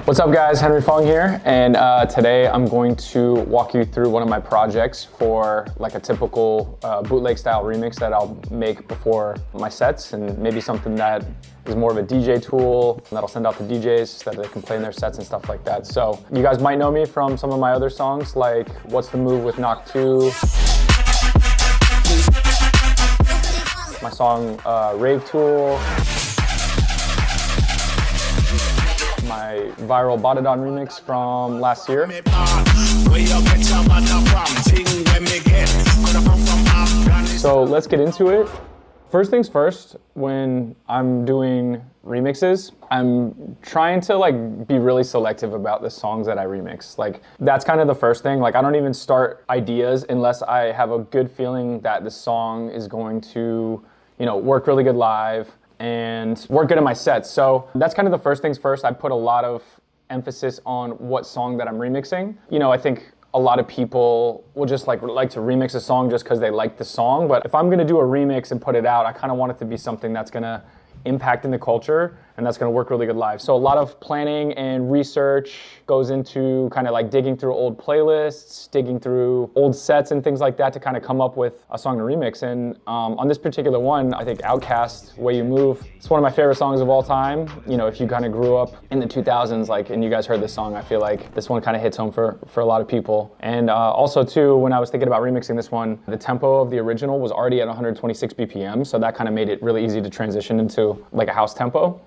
What's up guys, Henry Fong here, and today I'm going to walk you through one of my projects for like a typical bootleg style remix that I'll make before my sets, and maybe something that is more of a DJ tool that I'll send out to DJs so that they can play in their sets and stuff like that. So you guys might know me from some of my other songs like What's the Move with Knock 2, my song Rave Tool, my viral Badadon remix from last year. So let's get into it. First things first, when I'm doing remixes, I'm trying to like be really selective about the songs that I remix. Like that's kind of the first thing. Like I don't even start ideas unless I have a good feeling that the song is going to, work really good live and work good in my sets. So that's kind of the first things first. I put a lot of emphasis on what song that I'm remixing. I think a lot of people will just like to remix a song just because they like the song. But if I'm gonna do a remix and put it out, I kind of want it to be something that's gonna impact in the culture and that's gonna work really good live. So a lot of planning and research goes into kind of like digging through old playlists, digging through old sets and things like that to kind of come up with a song to remix. And on this particular one, I think Outkast, Way You Move, it's one of my favorite songs of all time. If you kind of grew up in the 2000s, and you guys heard this song, I feel like this one kind of hits home for a lot of people. And also too, when I was thinking about remixing this one, the tempo of the original was already at 126 BPM. So that kind of made it really easy to transition into like a house tempo.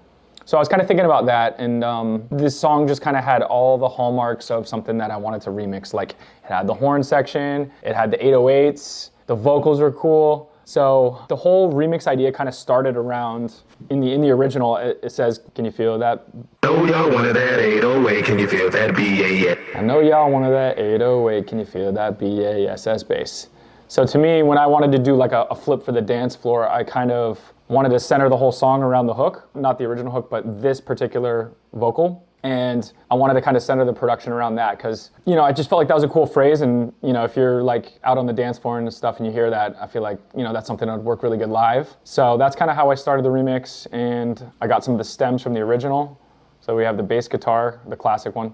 So I was kind of thinking about that, and this song just kind of had all the hallmarks of something that I wanted to remix. Like it had the horn section, it had the 808s, the vocals were cool. So the whole remix idea kind of started around, in the original, it says, can you feel that? I know y'all wanted that 808, can you feel that BASS? I know y'all wanted that 808, can you feel that BASS bass? So to me, when I wanted to do like a flip for the dance floor, I kind of wanted to center the whole song around the hook, not the original hook, but this particular vocal. And I wanted to kind of center the production around that because, I just felt like that was a cool phrase. And, if you're like out on the dance floor and stuff and you hear that, I feel like, that's something that would work really good live. So that's kind of how I started the remix, and I got some of the stems from the original. So we have the bass guitar, the classic one.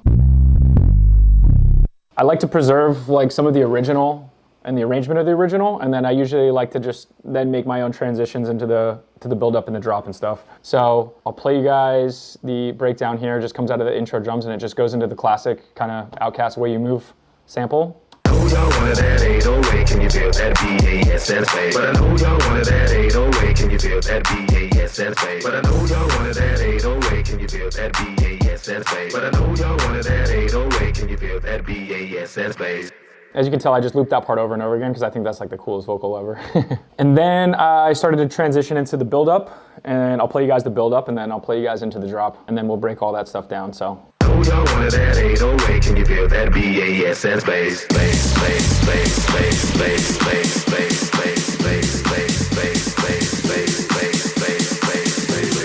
I like to preserve like some of the original and the arrangement of the original, and then I usually like to just then make my own transitions into the build up and the drop and stuff. So I'll play you guys the breakdown here. It just comes out of the intro drums and it just goes into the classic kind of Outkast Way You Move sample. I know y'all wanted that 808, can you feel that BASS bass? But I know y'all wanted that 808, can you feel that BASS bass? But I know y'all wanted that 808, can you feel that BASS bass? But I know y'all wanted that 808, can you feel that BASS bass? As you can tell, I just looped that part over and over again because I think that's like the coolest vocal ever. And then I started to transition into the build-up, and I'll play you guys the build-up, and then I'll play you guys into the drop, and then we'll break all that stuff down. So. I know y'all wanted that 808, can you feel that BASS bass? Bass, bass, bass, bass, bass, bass, bass, bass, bass, bass, bass, bass, bass, bass, bass, bass.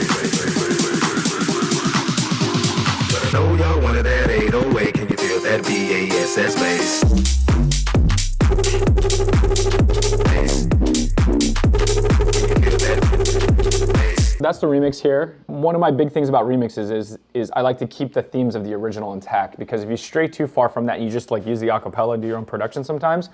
But I know y'all wanted that 808, can you feel that BASS bass? That's the remix here. One of my big things about remixes is I like to keep the themes of the original intact, because if you stray too far from that and you just like use the acapella, do your own production sometimes,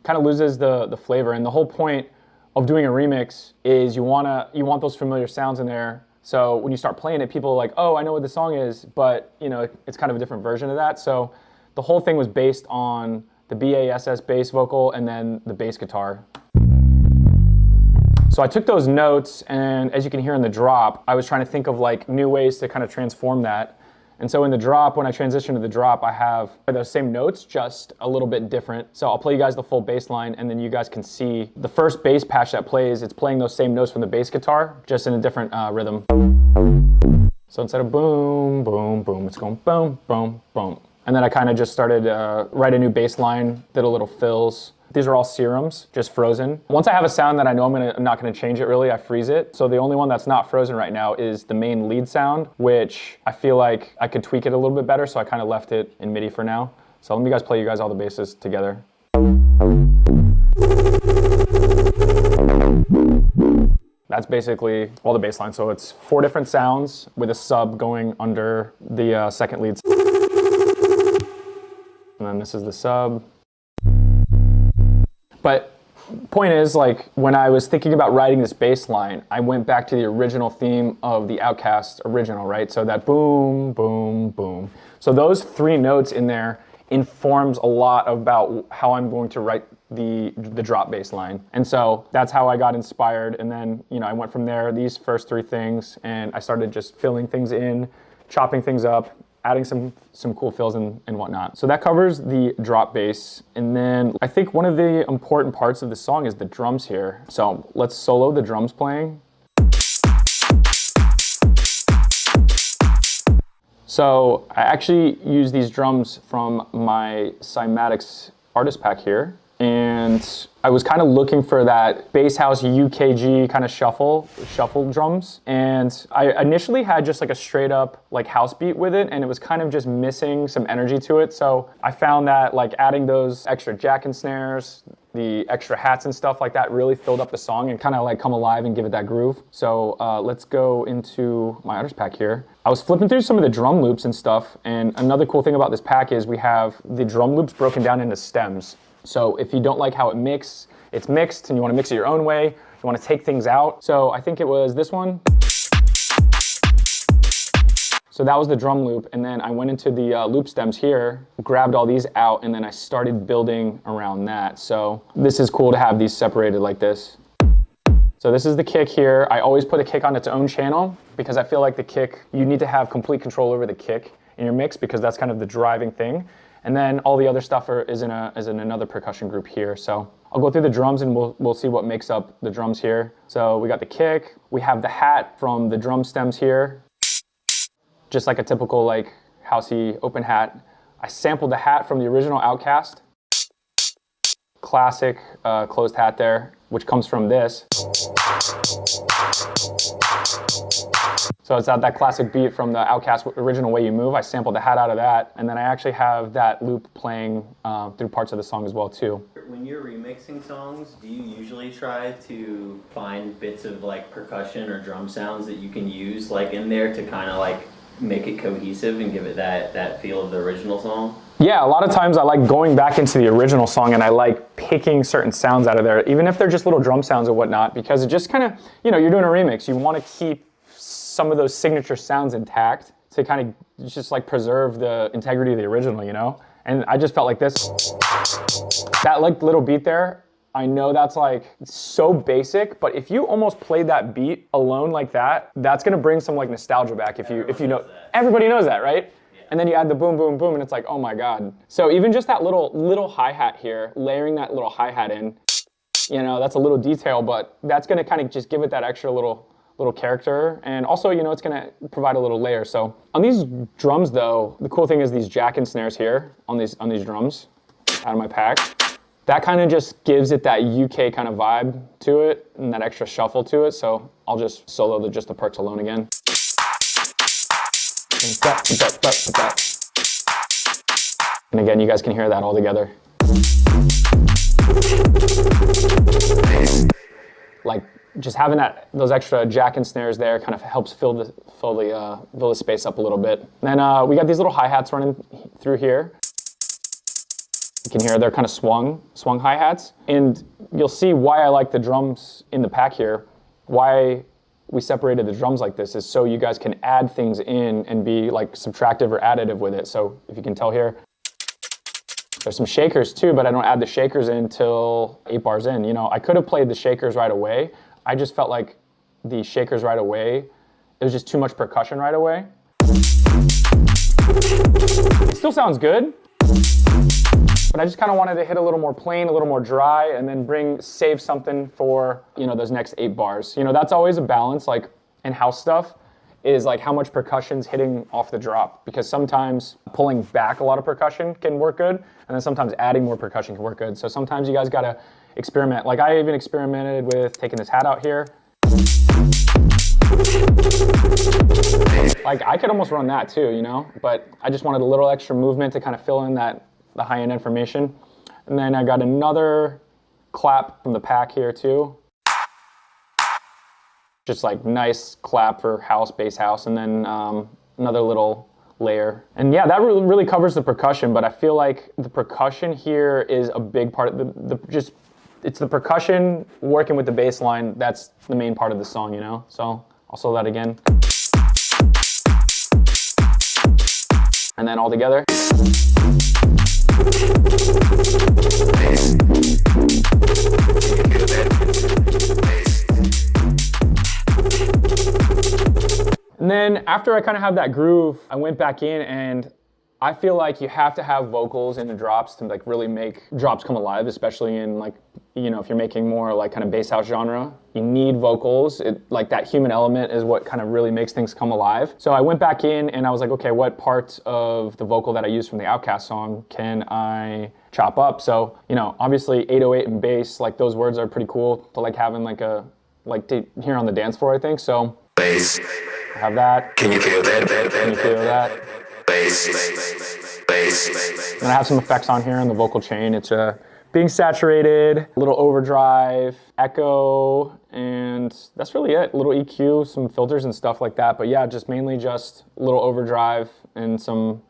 kind of loses the flavor. And the whole point of doing a remix is you want those familiar sounds in there. So when you start playing it, people are like, oh, I know what the song is, but it's kind of a different version of that. So the whole thing was based on the BASS bass vocal and then the bass guitar. So I took those notes, and as you can hear in the drop, I was trying to think of like new ways to kind of transform that. And so in the drop, when I transition to the drop, I have those same notes, just a little bit different. So I'll play you guys the full bass line, and then you guys can see the first bass patch that plays, it's playing those same notes from the bass guitar, just in a different rhythm. So instead of boom, boom, boom, it's going boom, boom, boom. And then I kind of just started write a new bass line, did a little fills. These are all serums, just frozen. Once I have a sound that I know I'm not gonna change it really, I freeze it. So the only one that's not frozen right now is the main lead sound, which I feel like I could tweak it a little bit better, so I kind of left it in MIDI for now. So let me play you guys all the basses together. That's basically all the bass line. So it's 4 different sounds with a sub going under the second lead. then this is the sub. But point is, like, when I was thinking about writing this bass line, I went back to the original theme of the Outkast original, right? So that boom, boom, boom. So those 3 notes in there informs a lot about how I'm going to write the drop bass line. And so that's how I got inspired. And then, you know, I went from there, these first 3 things, and I started just filling things in, chopping things up, adding some cool fills and whatnot. So that covers the drop bass. And then I think one of the important parts of the song is the drums here. So let's solo the drums playing. So I actually use these drums from my Cymatics artist pack here. And I was kind of looking for that bass house UKG kind of shuffle drums. And I initially had just like a straight up like house beat with it, and it was kind of just missing some energy to it. So I found that like adding those extra jack and snares, the extra hats and stuff like that really filled up the song and kind of like come alive and give it that groove. So let's go into my artist pack here. I was flipping through some of the drum loops and stuff, and another cool thing about this pack is we have the drum loops broken down into stems. So if you don't like how it's mixed and you want to mix it your own way, you want to take things out. So I think it was this one. So that was the drum loop, and then I went into the loop stems here, grabbed all these out, and then I started building around that. So this is cool to have these separated like this. So this is the kick here. I always put a kick on its own channel because I feel like the kick, you need to have complete control over the kick in your mix because that's kind of the driving thing. And then all the other stuff is in another percussion group here. So I'll go through the drums and we'll see what makes up the drums here. So we got the kick, we have the hat from the drum stems here, just like a typical like housey open hat. I sampled the hat from the original Outkast, classic closed hat there, which comes from this. So it's that classic beat from the Outkast original Way You Move. I sampled the hat out of that, and then I actually have that loop playing through parts of the song as well too. When you're remixing songs, do you usually try to find bits of like percussion or drum sounds that you can use like in there to kind of like make it cohesive and give it that feel of the original song? Yeah, a lot of times I like going back into the original song and I like picking certain sounds out of there, even if they're just little drum sounds or whatnot, because it just kind of, you know, you're doing a remix, you want to keep some of those signature sounds intact to kind of just like preserve the integrity of the original, you know? And I just felt like this, that like little beat there, I know that's like so basic, but if you almost played that beat alone like that, that's gonna bring some like nostalgia back if you know, everybody knows that, right? Yeah. And then you add the boom, boom, boom, and it's like, oh my God. So even just that little hi-hat here, layering that little hi-hat in, you know, that's a little detail, but that's gonna kind of just give it that extra little character, and also, you know, it's gonna provide a little layer. So on these drums though, the cool thing is these jack and snares here on these drums out of my pack. That kind of just gives it that UK kind of vibe to it and that extra shuffle to it. So I'll just solo just the perks alone again. And again, you guys can hear that all together. Like just having those extra jack and snares there kind of helps fill the space up a little bit. And then we got these little hi-hats running through here. You can hear they're kind of swung hi-hats. And you'll see why I like the drums in the pack here. Why we separated the drums like this is so you guys can add things in and be like subtractive or additive with it. So if you can tell here, there's some shakers too, but I don't add the shakers in till 8 bars in. You know, I could have played the shakers right away. I just felt like the shakers right away, it was just too much percussion right away. It still sounds good, but I just kind of wanted to hit a little more plain, a little more dry, and then save something for, you know, those next 8 bars. You know, that's always a balance, like in house stuff, is like how much percussion's hitting off the drop, because sometimes pulling back a lot of percussion can work good, and then sometimes adding more percussion can work good. So sometimes you guys gotta experiment. Like I even experimented with taking this hat out here. Like I could almost run that too, you know, but I just wanted a little extra movement to kind of fill in the high-end information. And then I got another clap from the pack here too. Just like nice clap for house, bass house, and then another little layer. And yeah, that really covers the percussion, but I feel like the percussion here is a big part of it's the percussion working with the bass line. That's the main part of the song, you know? So I'll slow that again. And then all together. And then after I kind of have that groove, I went back in, and I feel like you have to have vocals in the drops to like really make drops come alive, especially in like, you know, if you're making more like kind of bass house genre, you need vocals. Like that human element is what kind of really makes things come alive. So I went back in and I was like, okay, what parts of the vocal that I used from the Outkast song can I chop up? So, you know, obviously 808 and bass, like those words are pretty cool to like having like to hear on the dance floor, I think. So Bass. I have that. Can you feel that? Can you feel that? Bass. And I have some effects on here on the vocal chain. It's being saturated, a little overdrive, echo, and that's really it. A little EQ, some filters and stuff like that. But yeah, just mainly just a little overdrive and some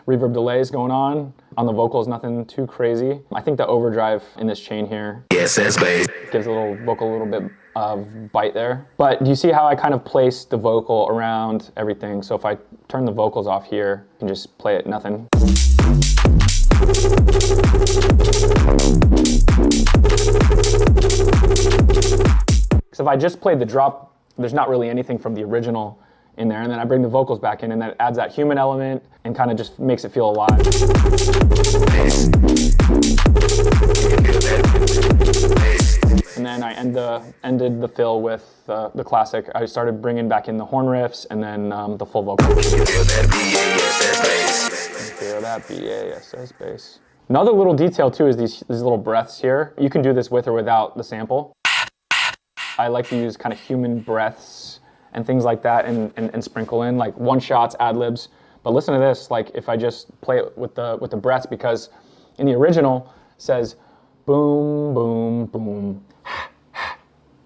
reverb delays going on. On the vocals, nothing too crazy. I think the overdrive in this chain here Yes, that's bass. gives the little vocal a little bit of bite there. But do you see how I kind of placed the vocal around everything? So if I turn the vocals off here, I can just play it nothing. Because if I just played the drop, there's not really anything from the original in there, and then I bring the vocals back in, and that adds that human element and kind of just makes it feel alive. And then I ended the fill with the classic. I started bringing back in the horn riffs and then the full vocal. Feel that BASS bass. Another little detail too is these little breaths here. You can do this with or without the sample. I like to use kind of human breaths and things like that and sprinkle in like one shots, ad libs. But listen to this, like if I just play it with the breaths, because in the original it says boom, boom, boom.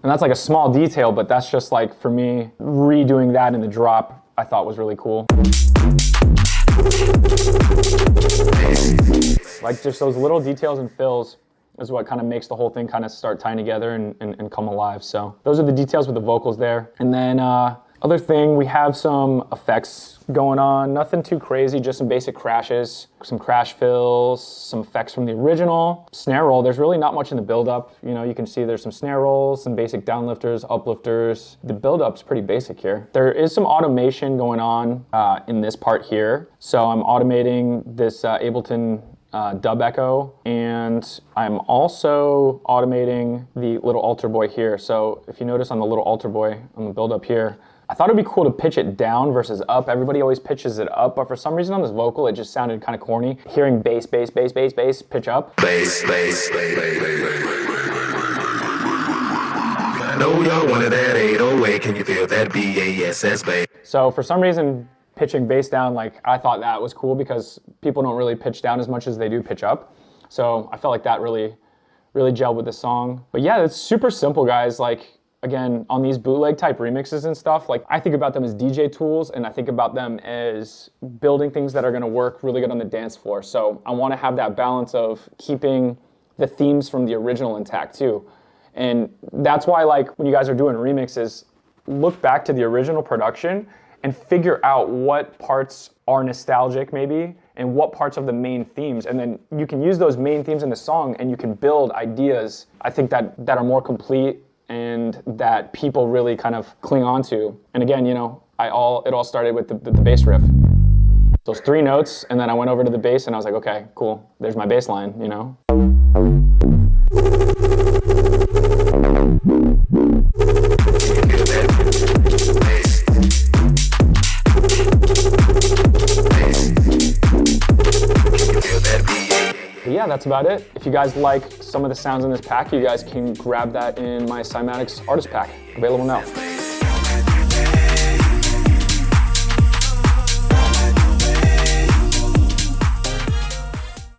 And that's like a small detail, but that's just like, for me, redoing that in the drop, I thought was really cool. Like just those little details and fills is what kind of makes the whole thing kind of start tying together and come alive. So those are the details with the vocals there. And then other thing, we have some effects going on, nothing too crazy, just some basic crashes, some crash fills, some effects from the original. Snare roll, there's really not much in the build-up. You know, you can see there's some snare rolls, some basic downlifters, uplifters. The build-up's pretty basic here. There is some automation going on in this part here. So I'm automating this Ableton dub echo, and I'm also automating the little altar boy here. So if you notice on the little altar boy on the build-up here, I thought it'd be cool to pitch it down versus up. Everybody always pitches it up, but for some reason on this vocal, it just sounded kind of corny. Hearing bass, bass, bass, bass, bass, pitch up. Bass, bass, bass, bass, bass. I know y'all wanted that 808. Can you feel that BASS bass? So for some reason, pitching bass down, like I thought that was cool because people don't really pitch down as much as they do pitch up. So I felt like that really gelled with the song. But yeah, it's super simple, guys. Like, again, on these bootleg type remixes and stuff, like I think about them as DJ tools, and I think about them as building things that are gonna work really good on the dance floor. So I wanna have that balance of keeping the themes from the original intact too. And that's why, like, when you guys are doing remixes, look back to the original production and figure out what parts are nostalgic maybe, and what parts of the main themes. And then you can use those main themes in the song and you can build ideas, I think, that are more complete and that people really kind of cling on to. And again, you know, it all started with the bass riff. Those 3 notes, and then I went over to the bass and I was like, okay, cool, there's my bass line, you know? But yeah, that's about it. If you guys like some of the sounds in this pack, you guys can grab that in my Cymatics artist pack, available now.